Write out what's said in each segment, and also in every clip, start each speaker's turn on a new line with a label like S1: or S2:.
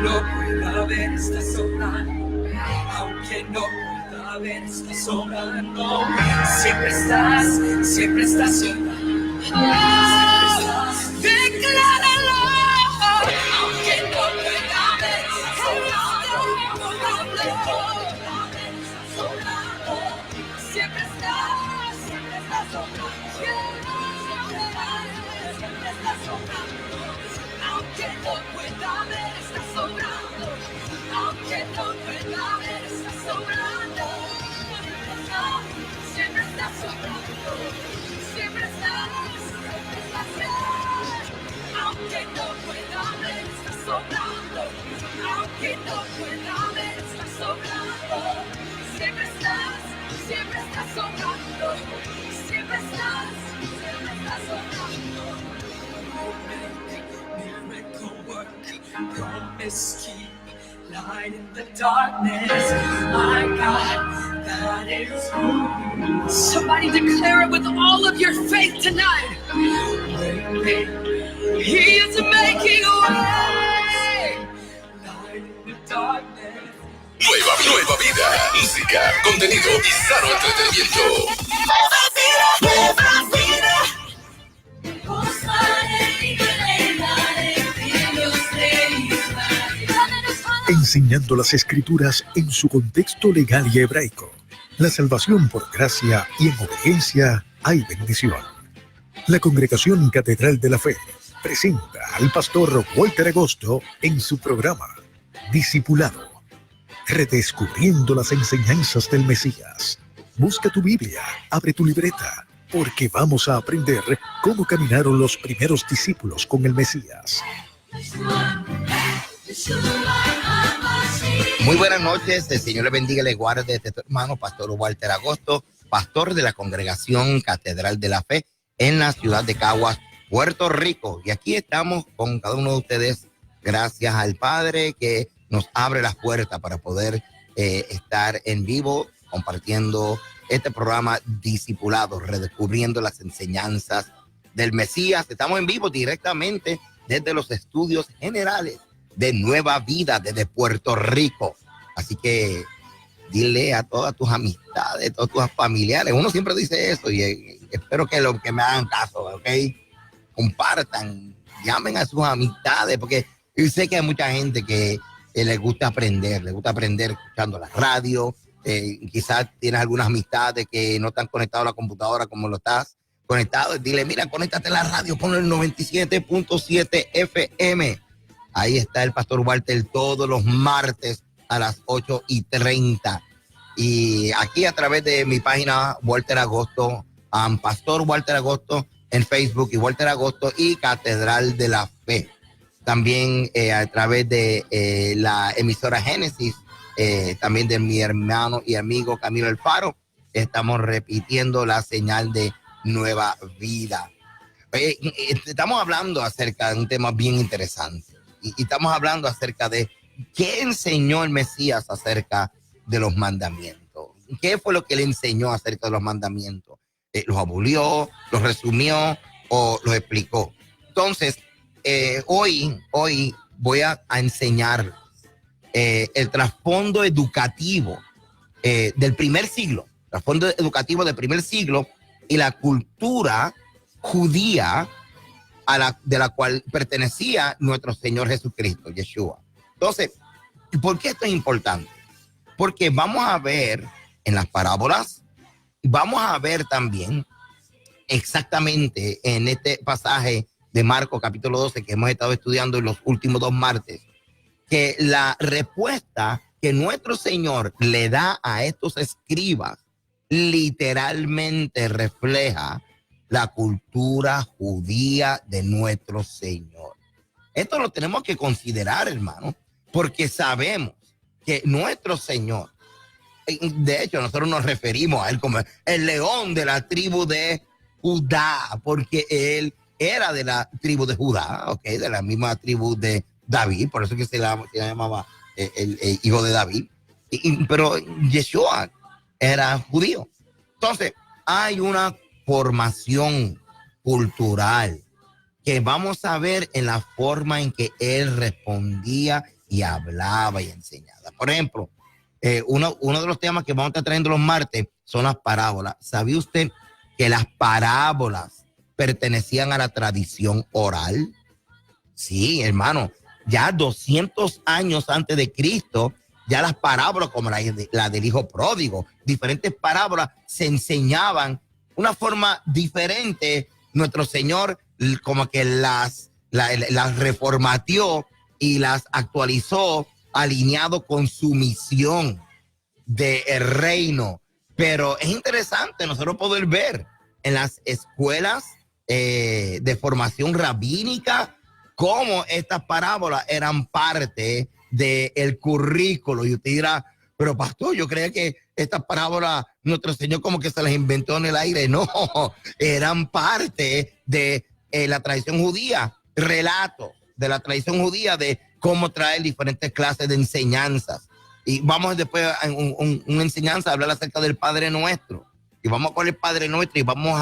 S1: no pueda ver, está sobrando. Aunque no pueda ver, está sobrando. Siempre estás sobrando. Decláralo. Aunque no pueda ver, está sobrando. Siempre estás sobrando. Siempre estás sobrando. Aunque no pueda ver, está sobrando. Aunque no pueda ver, está sobrando. Siempre estás sobrando. Siempre estás aunque no pueda ver, está sobrando. Aunque no pueda ver, está sobrando. Siempre estás sobrando. Siempre estás sobrando. Miracle work, promise keep, light in the darkness. My God, that is who. Somebody declare it with all of your faith tonight. He is making a way. Light in the darkness.
S2: Nueva vida, música, contenido y sano entretenimiento.
S3: Nueva vida.
S4: Enseñando las escrituras en su contexto legal y hebraico. La salvación por gracia y en obediencia hay bendición. La Congregación Catedral de la Fe presenta al pastor Walter Agosto en su programa Discipulado, redescubriendo las enseñanzas del Mesías. Busca tu Biblia, abre tu libreta, porque vamos a aprender cómo caminaron los primeros discípulos con el Mesías.
S5: Muy buenas noches, el Señor le bendiga y le guarde. Este hermano, pastor Walter Agosto, pastor de la Congregación Catedral de la Fe en la ciudad de Caguas, Puerto Rico. Y aquí estamos con cada uno de ustedes, gracias al Padre que nos abre las puertas para poder estar en vivo compartiendo este programa Discipulado, redescubriendo las enseñanzas del Mesías. Estamos en vivo directamente desde los estudios generales de Nueva Vida, desde Puerto Rico. Así que dile a todas tus amistades, a todos tus familiares. Uno siempre dice eso y espero que me hagan caso, ¿ok? Compartan, llamen a sus amistades, porque yo sé que hay mucha gente que les gusta aprender escuchando la radio. Quizás tienes algunas amistades que no están conectados a la computadora como lo estás conectado. Dile, mira, conéctate a la radio, ponle el 97.7 FM. Ahí está el pastor Walter todos los martes a las 8:30. Y aquí a través de mi página Walter Agosto, pastor Walter Agosto en Facebook y Walter Agosto y Catedral de la Fe. También a través de la emisora Génesis, también de mi hermano y amigo Camilo Alfaro, estamos repitiendo la señal de Nueva Vida. Estamos hablando acerca de un tema bien interesante y estamos hablando acerca de qué enseñó el Mesías acerca de los mandamientos. ¿Qué fue lo que le enseñó acerca de los mandamientos? ¿Los abolió, los resumió o los explicó? Entonces, hoy voy a enseñar el trasfondo educativo del primer siglo, y la cultura judía de la cual pertenecía nuestro Señor Jesucristo, Yeshua. Entonces, ¿por qué esto es importante? Porque vamos a ver en las parábolas, vamos a ver también exactamente en este pasaje de Marcos capítulo 12 que hemos estado estudiando en los últimos 2 martes, que la respuesta que nuestro Señor le da a estos escribas literalmente refleja la cultura judía de nuestro Señor. Esto lo tenemos que considerar, hermano, porque sabemos que nuestro Señor, de hecho, nosotros nos referimos a él como el león de la tribu de Judá, porque él era de la tribu de Judá, okay, de la misma tribu de David, por eso que se llamaba el hijo de David. Pero Yeshua era judío. Entonces, hay una formación cultural que vamos a ver en la forma en que él respondía y hablaba y enseñaba. Por ejemplo, uno de los temas que vamos a estar trayendo los martes son las parábolas. ¿Sabía usted que las parábolas pertenecían a la tradición oral? Sí, hermano, ya 200 años antes de Cristo, ya las parábolas como la del hijo pródigo, diferentes parábolas se enseñaban una forma diferente. Nuestro Señor como que las reformateó y las actualizó alineado con su misión del reino. Pero es interesante nosotros poder ver en las escuelas de formación rabínica cómo estas parábolas eran parte del currículo. Y usted dirá, pero pastor, yo creía que estas parábolas nuestro Señor como que se las inventó en el aire. No, eran parte de la tradición judía, relatos de la tradición judía de cómo traer diferentes clases de enseñanzas. Y vamos después a una enseñanza a hablar acerca del Padre Nuestro. Y vamos a poner el Padre Nuestro y vamos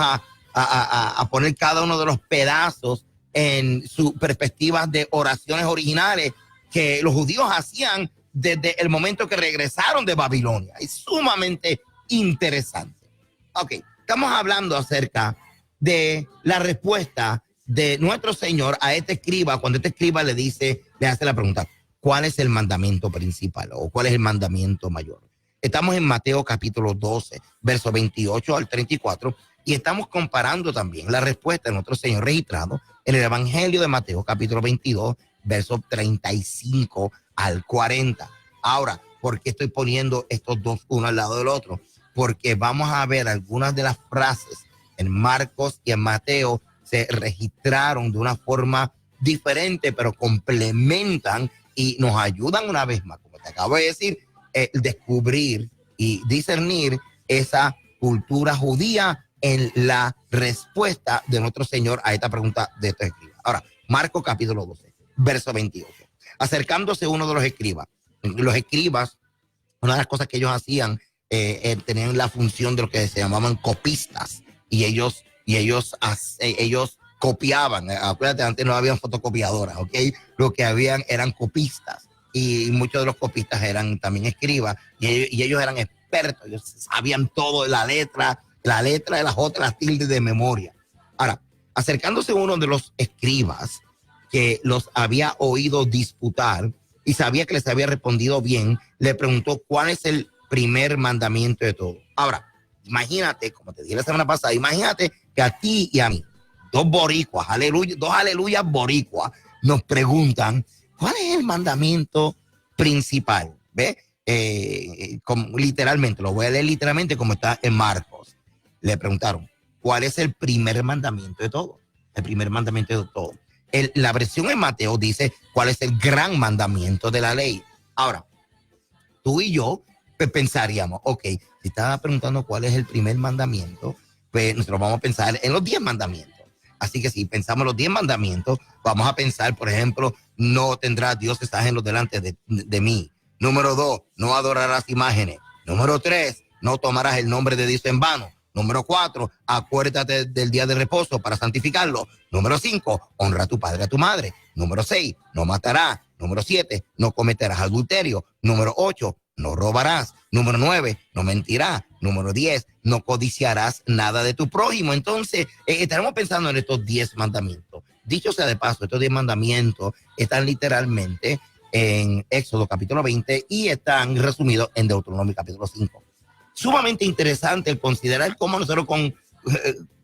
S5: a poner cada uno de los pedazos en sus perspectivas de oraciones originales que los judíos hacían desde el momento que regresaron de Babilonia. Es sumamente interesante. Ok, estamos hablando acerca de la respuesta de nuestro Señor a este escriba, cuando este escriba le hace la pregunta, ¿cuál es el mandamiento principal o cuál es el mandamiento mayor? Estamos en Mateo capítulo 12, versos 28 al 34, y estamos comparando también la respuesta de nuestro Señor registrado en el Evangelio de Mateo capítulo 22, versos 35 al 40. Ahora, ¿por qué estoy poniendo estos dos uno al lado del otro? Porque vamos a ver algunas de las frases en Marcos y en Mateo se registraron de una forma diferente, pero complementan y nos ayudan una vez más, como te acabo de decir, descubrir y discernir esa cultura judía en la respuesta de nuestro Señor a esta pregunta de estos escribas. Ahora, Marcos capítulo 12, verso 28. Acercándose uno de los escribas, una de las cosas que ellos hacían, tenían la función de lo que se llamaban copistas, y ellos copiaban. Acuérdate, antes no habían fotocopiadoras, ¿ok? Lo que habían eran copistas, y muchos de los copistas eran también escribas, y ellos eran expertos, ellos sabían todo de la letra de las otras, las tildes de memoria. Ahora, acercándose uno de los escribas que los había oído disputar y sabía que les había respondido bien, le preguntó cuál es el primer mandamiento de todo. Ahora, imagínate, como te dije la semana pasada, imagínate que a ti y a mí, dos boricuas, dos aleluyas boricuas, nos preguntan cuál es el mandamiento principal. ¿Ves? Literalmente, lo voy a leer literalmente como está en Marcos. Le preguntaron, ¿cuál es el primer mandamiento de todo? El primer mandamiento de todo. La versión en Mateo dice cuál es el gran mandamiento de la ley. Ahora, tú y yo pues, pensaríamos, ok, si estaba preguntando cuál es el primer mandamiento, pues nosotros vamos a pensar en los 10 mandamientos. Así que si pensamos los 10 mandamientos, vamos a pensar, por ejemplo, no tendrás dioses ajenos delante de mí. Número 2, no adorarás imágenes. Número 3, no tomarás el nombre de Dios en vano. Número 4, acuérdate del día de reposo para santificarlo. Número 5, honra a tu padre y a tu madre. Número 6, no matarás. Número 7, no cometerás adulterio. Número 8, no robarás. Número 9, no mentirás. Número 10, no codiciarás nada de tu prójimo. Entonces, estaremos pensando en estos 10 mandamientos. Dicho sea de paso, estos 10 mandamientos están literalmente en Éxodo capítulo 20 y están resumidos en Deuteronomio capítulo 5. Sumamente interesante el considerar cómo nosotros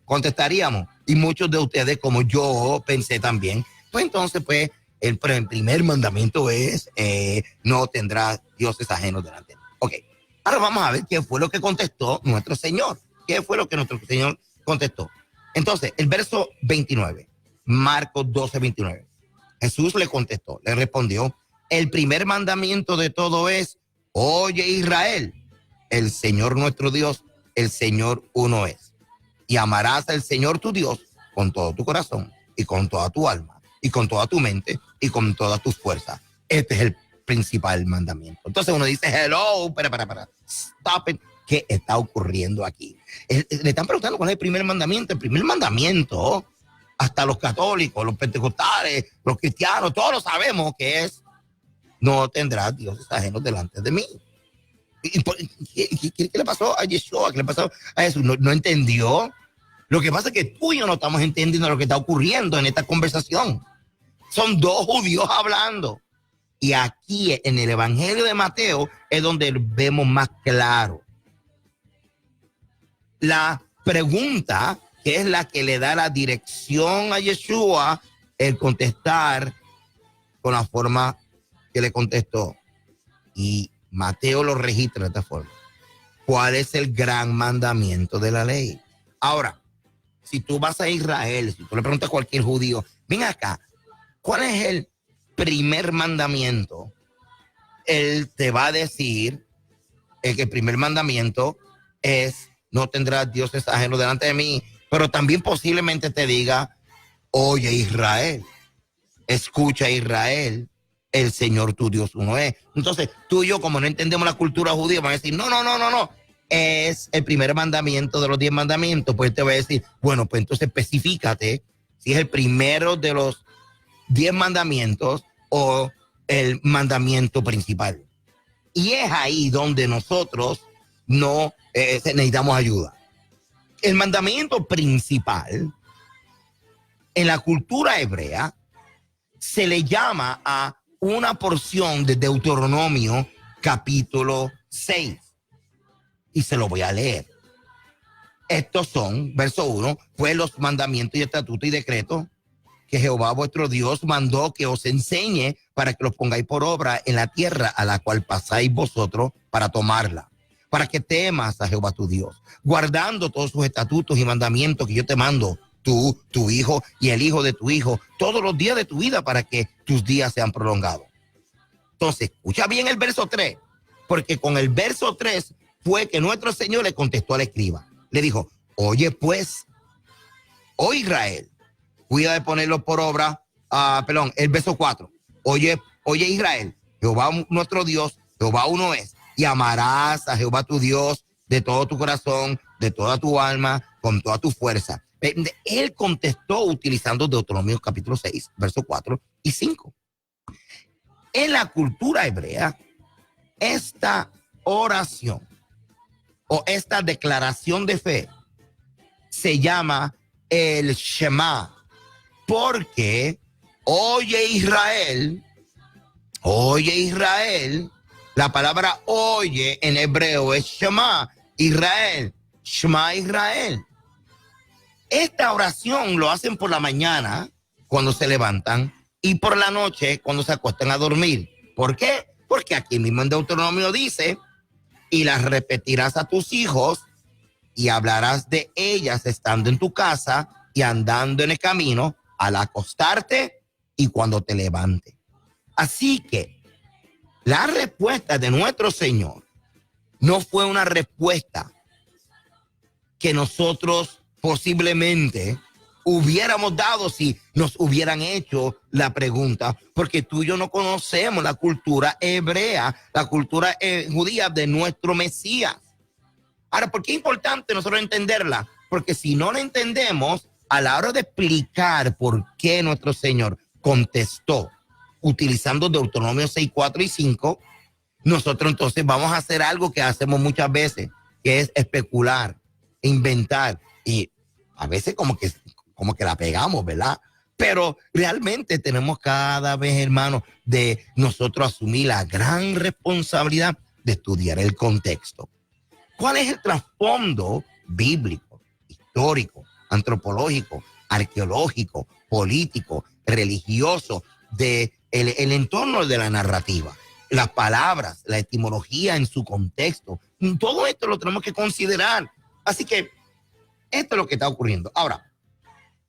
S5: contestaríamos, y muchos de ustedes, como yo pensé también, pues entonces pues el primer mandamiento es no tendrás dioses ajenos delante de ti. Ok, ahora vamos a ver qué fue lo que contestó nuestro Señor. ¿Qué fue lo que nuestro Señor contestó? Entonces, el verso 29, Marcos 12, 29. Jesús le contestó, le respondió, el primer mandamiento de todo es, oye Israel, el Señor nuestro Dios, el Señor uno es. Y amarás al Señor tu Dios con todo tu corazón y con toda tu alma y con toda tu mente y con todas tus fuerzas. Este es el principal mandamiento. Entonces uno dice, hello, para, stop it. ¿Qué está ocurriendo aquí? Le están preguntando cuál es el primer mandamiento. El primer mandamiento hasta los católicos, los pentecostales, los cristianos, todos lo sabemos que es: no tendrás dioses ajenos delante de mí. ¿Qué le pasó a Yeshua? ¿Qué le pasó a Jesús? ¿No entendió? Lo que pasa es que tú y yo no estamos entendiendo lo que está ocurriendo en esta conversación. Son dos judíos hablando. Y aquí en el Evangelio de Mateo es donde vemos más claro. La pregunta, que es la que le da la dirección a Yeshua, el contestar con la forma que le contestó. Y Mateo lo registra de esta forma: ¿cuál es el gran mandamiento de la ley? Ahora, si tú vas a Israel, si tú le preguntas a cualquier judío, ven acá, ¿cuál es el primer mandamiento? Él te va a decir que el primer mandamiento es: no tendrás dioses ajenos delante de mí. Pero también posiblemente te diga: oye Israel, escucha Israel, el Señor tu Dios uno es. Entonces tú y yo, como no entendemos la cultura judía, van a decir: no, es el primer mandamiento de los 10 mandamientos. Pues te voy a decir: bueno, pues entonces específicate si es el primero de los 10 mandamientos o el mandamiento principal. Y es ahí donde nosotros no necesitamos ayuda. El mandamiento principal en la cultura hebrea se le llama a una porción de Deuteronomio capítulo 6. Y se lo voy a leer. Estos son, verso 1, pues los mandamientos y estatutos y decretos que Jehová vuestro Dios mandó que os enseñe para que los pongáis por obra en la tierra a la cual pasáis vosotros para tomarla, para que temas a Jehová tu Dios, guardando todos sus estatutos y mandamientos que yo te mando, tú, tu hijo y el hijo de tu hijo, todos los días de tu vida, para que tus días sean prolongados. Entonces, escucha bien el verso 3, porque con el verso 3 fue que nuestro Señor le contestó al escriba. Le dijo: oye pues, oh Israel, cuida de ponerlo por obra. El verso 4. Oye Israel, Jehová nuestro Dios, Jehová uno es, y amarás a Jehová tu Dios de todo tu corazón, de toda tu alma, con toda tu fuerza. Él contestó utilizando Deuteronomio capítulo 6, versos 4 y 5. En la cultura hebrea, esta oración o esta declaración de fe se llama el Shema, porque oye Israel, la palabra oye en hebreo es Shema Israel, Shema Israel. Esta oración lo hacen por la mañana cuando se levantan y por la noche cuando se acuestan a dormir. ¿Por qué? Porque aquí mismo en Deuteronomio dice: y las repetirás a tus hijos y hablarás de ellas estando en tu casa y andando en el camino, al acostarte y cuando te levantes. Así que la respuesta de nuestro Señor no fue una respuesta que nosotros posiblemente hubiéramos dado si nos hubieran hecho la pregunta, porque tú y yo no conocemos la cultura hebrea, la cultura judía de nuestro Mesías. Ahora, ¿por qué es importante nosotros entenderla? Porque si no la entendemos, a la hora de explicar por qué nuestro Señor contestó utilizando Deuteronomio 6, 4 y 5, nosotros entonces vamos a hacer algo que hacemos muchas veces, que es especular, inventar, y a veces como que la pegamos, ¿verdad? Pero realmente tenemos cada vez, hermano, de nosotros asumir la gran responsabilidad de estudiar el contexto. ¿Cuál es el trasfondo bíblico, histórico, antropológico, arqueológico, político, religioso de el entorno de la narrativa? Las palabras, la etimología en su contexto, todo esto lo tenemos que considerar. Así que esto es lo que está ocurriendo. Ahora,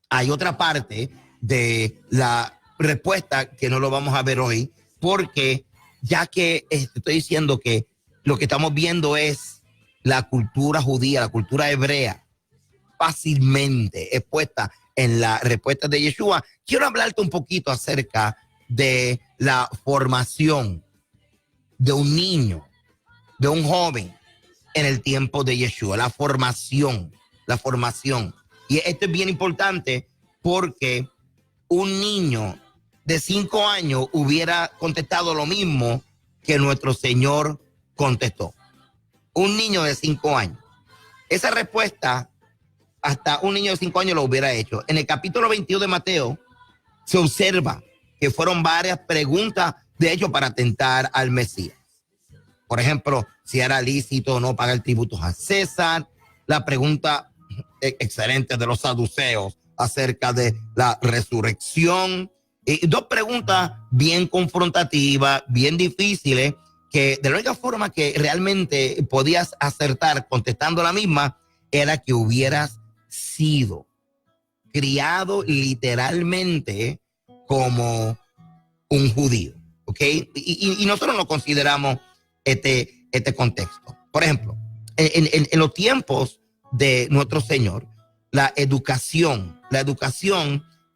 S5: hay otra parte de la respuesta que no lo vamos a ver hoy, porque ya que estoy diciendo que lo que estamos viendo es la cultura judía, la cultura hebrea, fácilmente expuesta en la respuesta de Yeshua, quiero hablarte un poquito acerca de la formación de un niño, de un joven en el tiempo de Yeshua, la formación. Y esto es bien importante porque un niño de 5 años hubiera contestado lo mismo que nuestro Señor contestó. Un niño de 5 años. Esa respuesta, hasta un niño de 5 años lo hubiera hecho. En el capítulo 22 de Mateo, se observa que fueron varias preguntas, de hecho, para tentar al Mesías. Por ejemplo, si era lícito o no pagar tributos a César. La pregunta excelente de los saduceos acerca de la resurrección. Y 2 preguntas bien confrontativas, bien difíciles, que de la única forma que realmente podías acertar contestando la misma era que hubieras sido criado literalmente como un judío, ¿ok? Y nosotros no consideramos este contexto. Por ejemplo, en los tiempos de nuestro Señor, la educación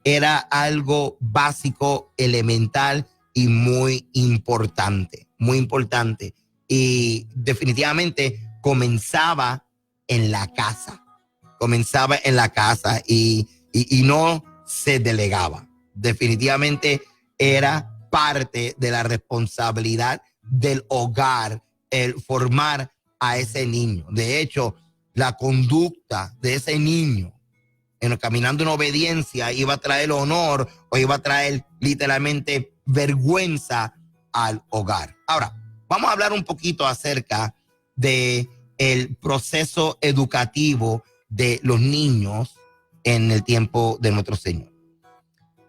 S5: era algo básico, elemental y muy importante. Y definitivamente comenzaba en la casa. Y no se delegaba. Definitivamente era parte de la responsabilidad del hogar el formar a ese niño. De hecho, la conducta de ese niño caminando en obediencia iba a traer honor o iba a traer literalmente vergüenza al hogar. Ahora, vamos a hablar un poquito acerca de el proceso educativo de los niños en el tiempo de nuestro Señor.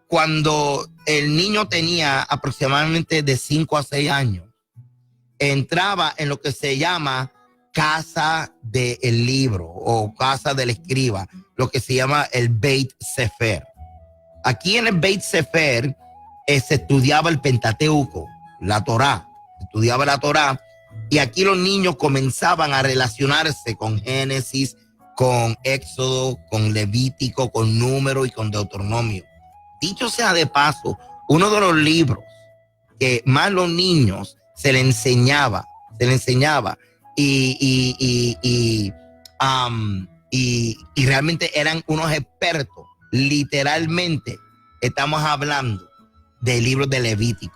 S5: Cuando el niño tenía aproximadamente de 5 a 6 años, entraba en lo que se llama casa del libro o casa del escriba, lo que se llama el Beit Sefer. Aquí en el Beit Sefer se estudiaba el Pentateuco, la Torá, estudiaba la Torá, y aquí los niños comenzaban a relacionarse con Génesis, con Éxodo, con Levítico, con Número y con Deuteronomio. Dicho sea de paso, uno de los libros que más los niños se le enseñaba y realmente eran unos expertos. Literalmente estamos hablando del libro de Levítico.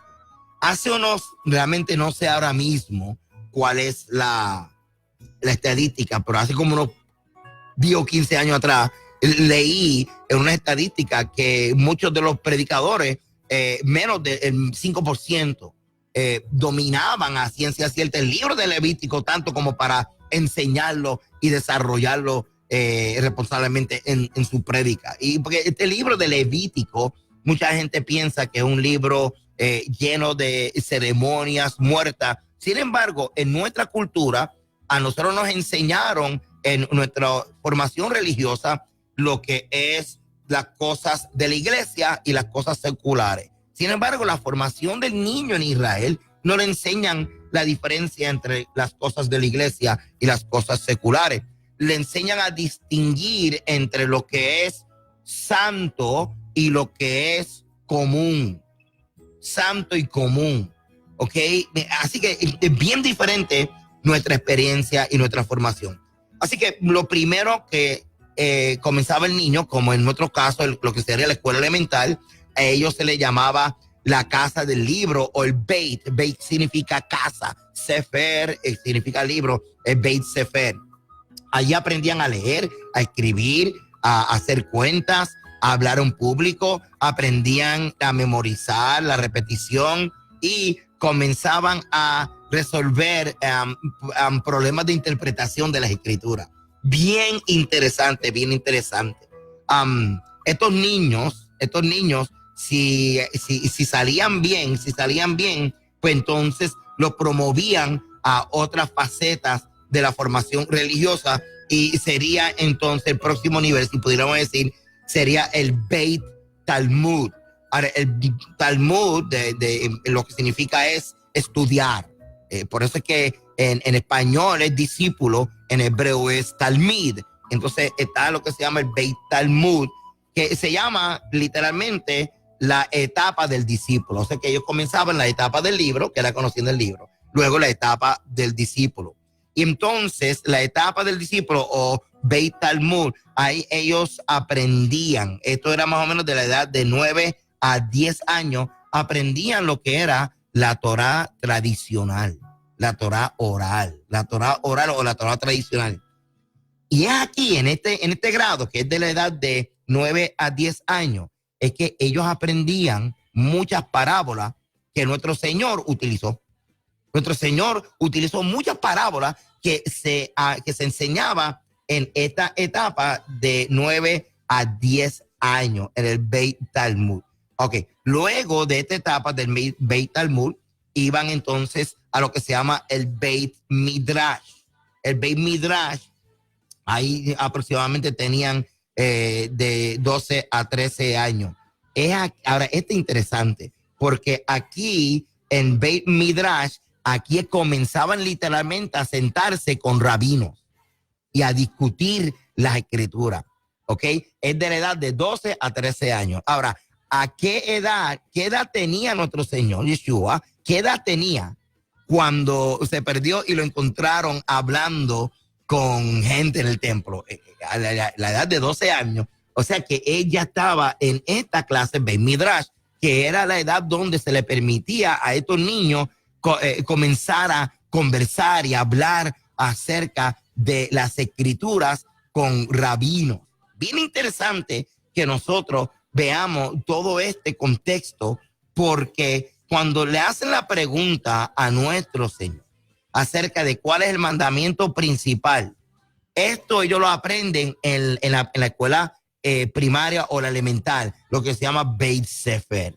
S5: Realmente no sé ahora mismo cuál es la estadística, pero hace como unos 10 o 15 años atrás leí en una estadística que muchos de los predicadores, menos del 5%, dominaban a ciencia cierta el libro de Levítico, tanto como para enseñarlo y desarrollarlo responsablemente en su prédica. Y porque este libro de Levítico, mucha gente piensa que es un libro lleno de ceremonias muertas. Sin embargo, en nuestra cultura, a nosotros nos enseñaron en nuestra formación religiosa lo que es las cosas de la iglesia y las cosas seculares. Sin embargo, la formación del niño en Israel no le enseñan la diferencia entre las cosas de la iglesia y las cosas seculares. Le enseñan a distinguir entre lo que es santo y lo que es común. Santo y común, ¿ok? Así que es bien diferente nuestra experiencia y nuestra formación. Así que lo primero que comenzaba el niño, como en nuestro caso, lo que sería la escuela elemental, a ellos se le llamaba la casa del libro o el Beit. Beit significa casa, Sefer significa libro, el Beit Sefer. Allí aprendían a leer, a escribir, a hacer cuentas, a hablar en público, aprendían a memorizar la repetición y comenzaban a resolver problemas de interpretación de las escrituras. Bien interesante, bien interesante. Estos niños, si salían bien, pues entonces los promovían a otras facetas de la formación religiosa y sería entonces el próximo nivel, si pudiéramos decir, sería el Beit Talmud. Ahora, el Talmud lo que significa es estudiar. Por eso es que en español es discípulo, en hebreo es Talmid. Entonces está lo que se llama el Beit Talmud, que se llama literalmente la etapa del discípulo. O sea que ellos comenzaban la etapa del libro, que era conociendo el libro, luego la etapa del discípulo. Y entonces la etapa del discípulo o Beit Talmud, ahí ellos aprendían, esto era más o menos de la edad de 9 a 10 años, aprendían lo que era la Torá tradicional, la Torá oral o la Torá tradicional. Y es aquí, en este grado, que es de la edad de 9 a 10 años, es que ellos aprendían muchas parábolas que nuestro Señor utilizó. Nuestro Señor utilizó muchas parábolas que se enseñaba en esta etapa de 9 a 10 años en el Beit Talmud. Ok, luego de esta etapa del Beit Talmud, iban entonces a lo que se llama el Beit Midrash. El Beit Midrash, ahí aproximadamente tenían de 12 a 13 años. Ahora, esto es interesante, porque aquí en Beit Midrash, aquí comenzaban literalmente a sentarse con rabinos y a discutir las escrituras, ¿ok? Es de la edad de 12 a 13 años. Ahora, ¿a qué edad tenía nuestro Señor Yeshua? ¿Qué edad tenía cuando se perdió y lo encontraron hablando con gente en el templo? A la edad de 12 años. O sea que ella estaba en esta clase Beit Midrash, que era la edad donde se le permitía a estos niños comenzar a conversar y hablar acerca de las escrituras con rabinos. Bien interesante que nosotros veamos todo este contexto, porque cuando le hacen la pregunta a nuestro Señor acerca de cuál es el mandamiento principal, esto ellos lo aprenden en la escuela primaria o la elemental, lo que se llama Beit Sefer.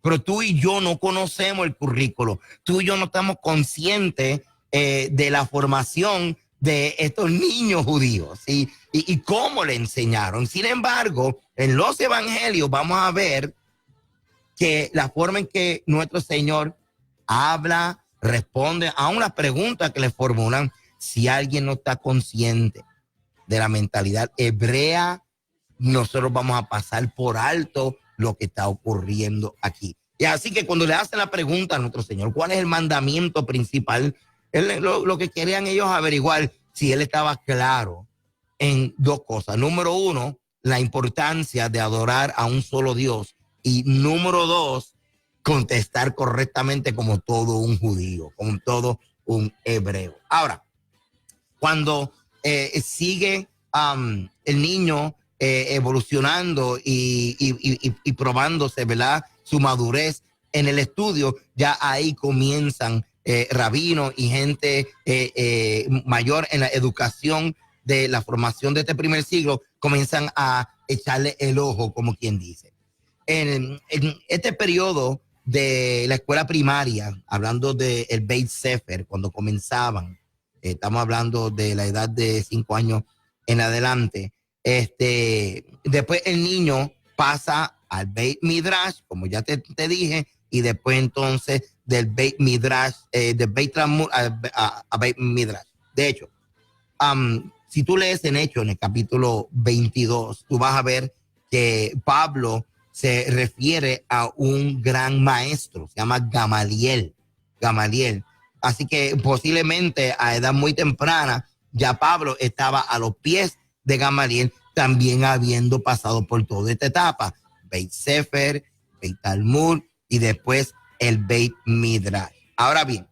S5: Pero tú y yo no conocemos el currículo. Tú y yo no estamos conscientes de la formación de estos niños judíos, ¿sí? Y cómo le enseñaron. Sin embargo, en los evangelios vamos a ver que la forma en que nuestro Señor habla, responde a unas preguntas que le formulan, si alguien no está consciente de la mentalidad hebrea, nosotros vamos a pasar por alto lo que está ocurriendo aquí. Y así que cuando le hacen la pregunta a nuestro Señor, ¿cuál es el mandamiento principal? Lo que querían ellos averiguar si él estaba claro en dos cosas. Número uno, la importancia de adorar a un solo Dios. Y número dos, contestar correctamente como todo un judío, como todo un hebreo. Ahora, cuando sigue el niño evolucionando y probándose, ¿verdad?, su madurez en el estudio, ya ahí comienzan rabinos y gente mayor en la educación de la formación de este primer siglo, comienzan a echarle el ojo, como quien dice. En este periodo de la escuela primaria, hablando del Beit Sefer, cuando comenzaban, estamos hablando de la edad de 5 años en adelante, después el niño pasa al Beit Midrash, como ya te dije, y después entonces del Beit Midrash, del Beit Talmud a Beit Midrash. De hecho, si tú lees en Hechos, en el capítulo 22, tú vas a ver que Pablo se refiere a un gran maestro, se llama Gamaliel. Así que posiblemente a edad muy temprana ya Pablo estaba a los pies de Gamaliel, también habiendo pasado por toda esta etapa. Beit Sefer, Beit Talmud y después el Beit Midrash. Ahora bien,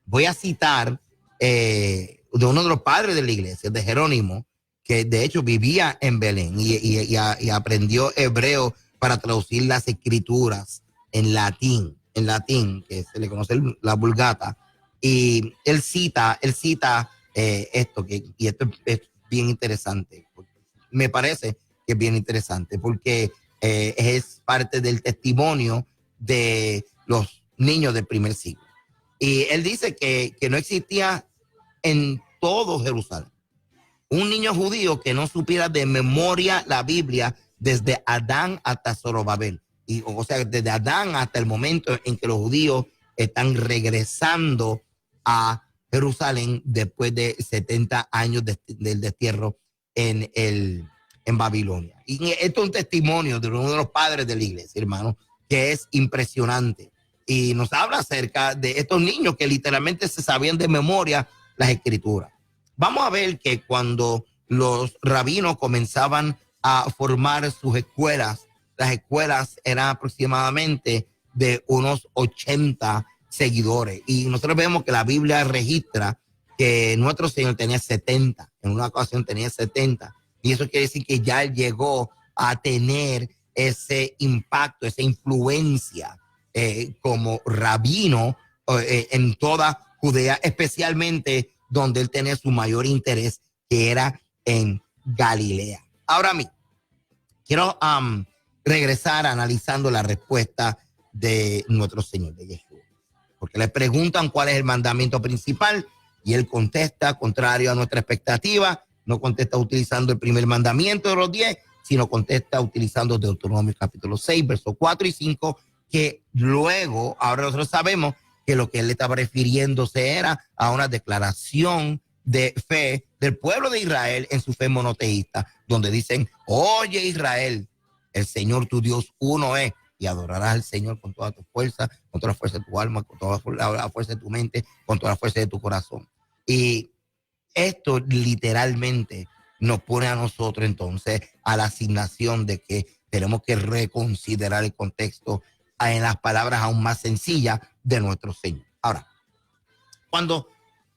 S5: voy a citar de uno de los padres de la iglesia, de Jerónimo, que de hecho vivía en Belén y aprendió hebreo para traducir las escrituras en latín, que se le conoce la Vulgata. Y él cita esto, y esto es bien interesante. Me parece que es bien interesante porque es parte del testimonio de los niños del primer siglo. Y él dice que no existía en todo Jerusalén un niño judío que no supiera de memoria la Biblia desde Adán hasta Zorobabel. O sea, desde Adán hasta el momento en que los judíos están regresando a Jerusalén después de 70 años del destierro en Babilonia. Y esto es un testimonio de uno de los padres de la iglesia, hermano, que es impresionante. Y nos habla acerca de estos niños que literalmente se sabían de memoria las escrituras. Vamos a ver que cuando los rabinos comenzaban a formar sus escuelas, las escuelas eran aproximadamente de unos 80 seguidores. Y nosotros vemos que la Biblia registra que nuestro Señor tenía 70, en una ocasión tenía 70. Y eso quiere decir que ya él llegó a tener ese impacto, esa influencia como rabino en toda Judea, especialmente donde él tenía su mayor interés, que era en Galilea. Ahora mismo, quiero regresar analizando la respuesta de nuestro Señor, de Yeshua, porque le preguntan cuál es el mandamiento principal y él contesta contrario a nuestra expectativa. No contesta utilizando el primer mandamiento de los 10, sino contesta utilizando Deuteronomio capítulo 6, versos 4 y 5, que luego, ahora nosotros sabemos que lo que él estaba refiriéndose era a una declaración de fe del pueblo de Israel en su fe monoteísta, donde dicen: oye Israel, el Señor tu Dios uno es, y adorarás al Señor con toda tu fuerza, con toda la fuerza de tu alma, con toda la fuerza de tu mente, con toda la fuerza de tu corazón. Y esto literalmente nos pone a nosotros entonces a la asignación de que tenemos que reconsiderar el contexto en las palabras aún más sencillas de nuestro Señor. Ahora, cuando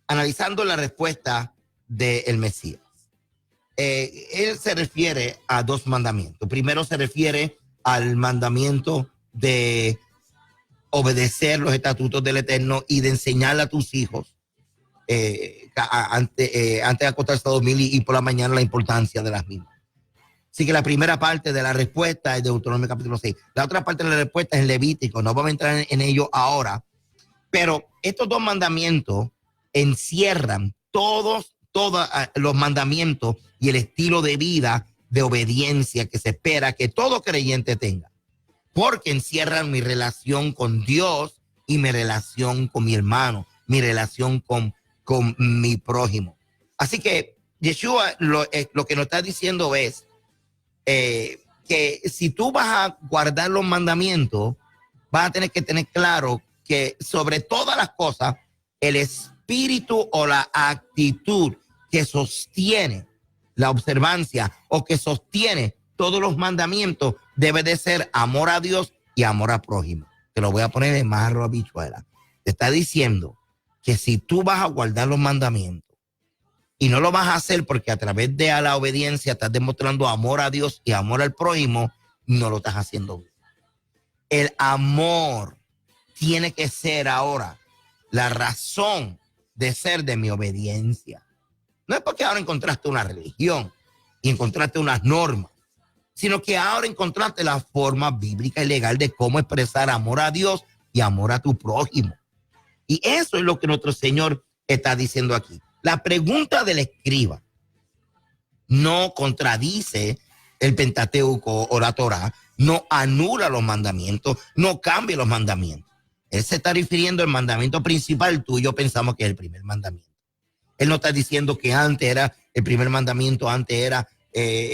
S5: analizando la respuesta del Mesías, él se refiere a dos mandamientos. Primero se refiere al mandamiento de obedecer los estatutos del Eterno y de enseñarle a tus hijos antes de acostarse a dormir y por la mañana la importancia de las mismas. Así que la primera parte de la respuesta es de Deuteronomio capítulo 6. La otra parte de la respuesta es en Levítico. No vamos a entrar en ello ahora. Pero estos dos mandamientos encierran todos los mandamientos y el estilo de vida de obediencia que se espera que todo creyente tenga. Porque encierran mi relación con Dios y mi relación con mi hermano, mi relación con mi prójimo. Así que Yeshua lo que nos está diciendo es que si tú vas a guardar los mandamientos, vas a tener que tener claro que sobre todas las cosas, el espíritu o la actitud que sostiene la observancia o que sostiene todos los mandamientos debe de ser amor a Dios y amor al prójimo. Te lo voy a poner en marro habichuela. Te está diciendo que si tú vas a guardar los mandamientos y no lo vas a hacer porque a través de la obediencia estás demostrando amor a Dios y amor al prójimo, no lo estás haciendo bien. El amor tiene que ser ahora la razón de ser de mi obediencia. No es porque ahora encontraste una religión y encontraste unas normas, sino que ahora encontraste la forma bíblica y legal de cómo expresar amor a Dios y amor a tu prójimo. Y eso es lo que nuestro Señor está diciendo aquí. La pregunta del escriba no contradice el Pentateuco o la Torá, no anula los mandamientos, no cambia los mandamientos. Él se está refiriendo al mandamiento principal, tú y yo pensamos que es el primer mandamiento. Él no está diciendo que antes era el primer mandamiento, antes era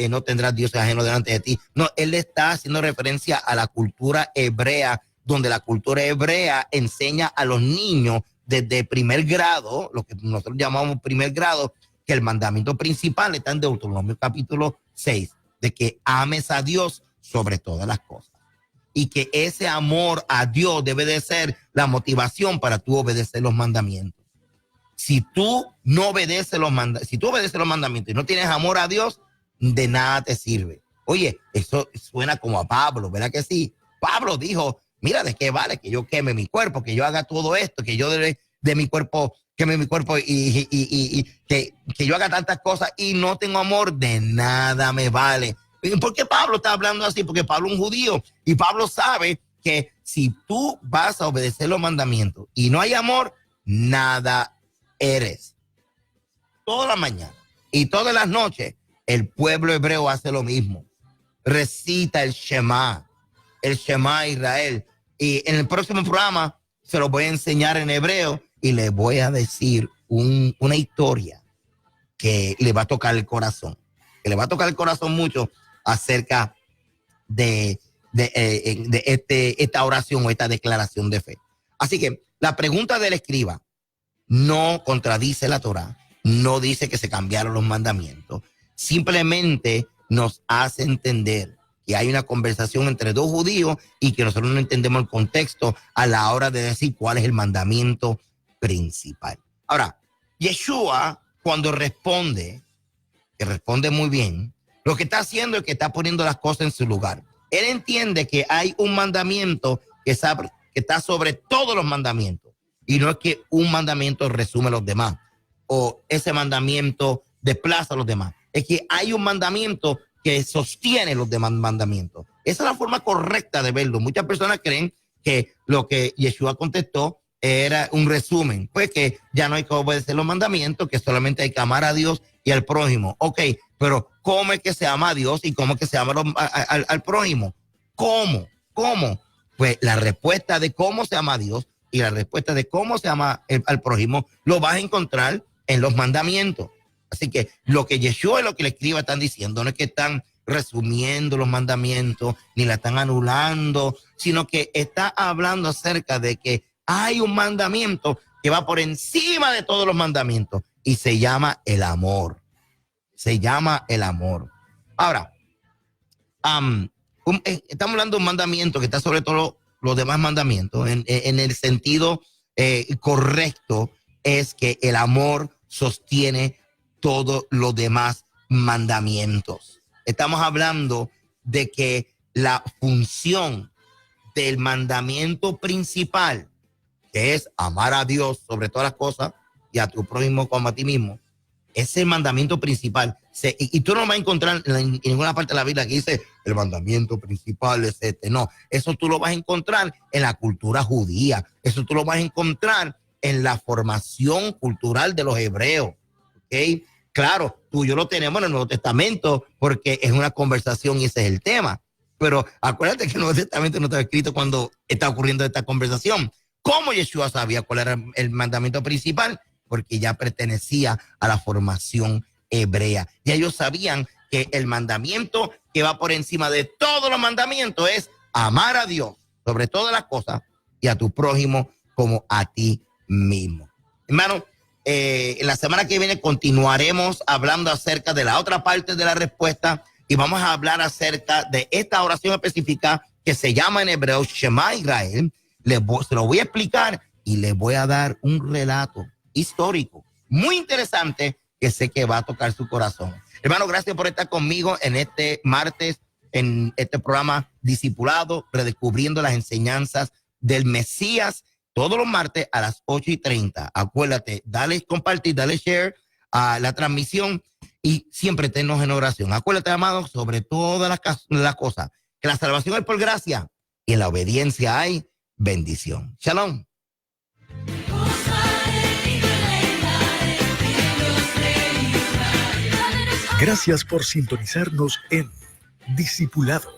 S5: no tendrás dioses ajenos delante de ti. No, él está haciendo referencia a la cultura hebrea, donde la cultura hebrea enseña a los niños desde primer grado, lo que nosotros llamamos primer grado, que el mandamiento principal está en Deuteronomio capítulo 6, de que ames a Dios sobre todas las cosas. Y que ese amor a Dios debe de ser la motivación para tú obedecer los mandamientos. Si tú no obedeces si tú obedeces los mandamientos y no tienes amor a Dios, de nada te sirve. Oye, eso suena como a Pablo, ¿verdad que sí? Pablo dijo: mira, ¿de qué vale que yo queme mi cuerpo, que yo haga todo esto, que yo de mi cuerpo queme mi cuerpo y que yo haga tantas cosas y no tengo amor? De nada me vale. ¿Por qué Pablo está hablando así? Porque Pablo es un judío y Pablo sabe que si tú vas a obedecer los mandamientos y no hay amor, nada eres. Toda la mañana y todas las noches el pueblo hebreo hace lo mismo. Recita el Shema Israel. Y en el próximo programa se lo voy a enseñar en hebreo y le voy a decir una historia que le va a tocar el corazón. Que le va a tocar el corazón mucho acerca de esta oración o esta declaración de fe. Así que la pregunta del escriba no contradice la Torá, no dice que se cambiaron los mandamientos, simplemente nos hace entender que hay una conversación entre dos judíos y que nosotros no entendemos el contexto a la hora de decir cuál es el mandamiento principal. Ahora, Yeshua, cuando responde, que responde muy bien, lo que está haciendo es que está poniendo las cosas en su lugar. Él entiende que hay un mandamiento que está sobre todos los mandamientos, y no es que un mandamiento resume los demás o ese mandamiento desplaza a los demás. Es que hay un mandamiento que sostiene los demás mandamientos. Esa es la forma correcta de verlo. Muchas personas creen que lo que Yeshua contestó era un resumen, pues que ya no hay que obedecer los mandamientos, que solamente hay que amar a Dios y al prójimo. Ok, pero ¿cómo es que se ama a Dios y cómo es que se ama al prójimo? ¿Cómo? Pues la respuesta de cómo se ama a Dios y la respuesta de cómo se ama al prójimo lo vas a encontrar en los mandamientos. Así que lo que Yeshua y lo que el escriba están diciendo no es que están resumiendo los mandamientos ni la están anulando, sino que está hablando acerca de que hay un mandamiento que va por encima de todos los mandamientos y se llama el amor. Se llama el amor. Ahora, estamos hablando de un mandamiento que está sobre todos los demás mandamientos. En el sentido correcto es que el amor sostiene todos los demás mandamientos. Estamos hablando de que la función del mandamiento principal, que es amar a Dios sobre todas las cosas y a tu prójimo como a ti mismo, es el mandamiento principal. Y tú no vas a encontrar en ninguna parte de la Biblia que dice el mandamiento principal es este. No, eso tú lo vas a encontrar en la cultura judía. Eso tú lo vas a encontrar en la formación cultural de los hebreos. ¿Ok? Claro, tú y yo lo tenemos en el Nuevo Testamento porque es una conversación y ese es el tema. Pero acuérdate que el Nuevo Testamento no está escrito cuando está ocurriendo esta conversación. ¿Cómo Yeshua sabía cuál era el mandamiento principal? Porque ya pertenecía a la formación hebrea. Ya ellos sabían que el mandamiento que va por encima de todos los mandamientos es amar a Dios sobre todas las cosas y a tu prójimo como a ti mismo. Hermano, en la semana que viene continuaremos hablando acerca de la otra parte de la respuesta y vamos a hablar acerca de esta oración específica que se llama en hebreo Shema Israel. Se lo voy a explicar y les voy a dar un relato histórico muy interesante que sé que va a tocar su corazón. Hermano, gracias por estar conmigo en este martes, en este programa Discipulado, redescubriendo las enseñanzas del Mesías, todos los martes a las 8:30. Acuérdate, dale compartir, dale share a la transmisión y siempre tennos en oración. Acuérdate, amado, sobre todas las cosas, que la salvación es por gracia y en la obediencia hay bendición. Shalom.
S4: Gracias por sintonizarnos en Discipulado.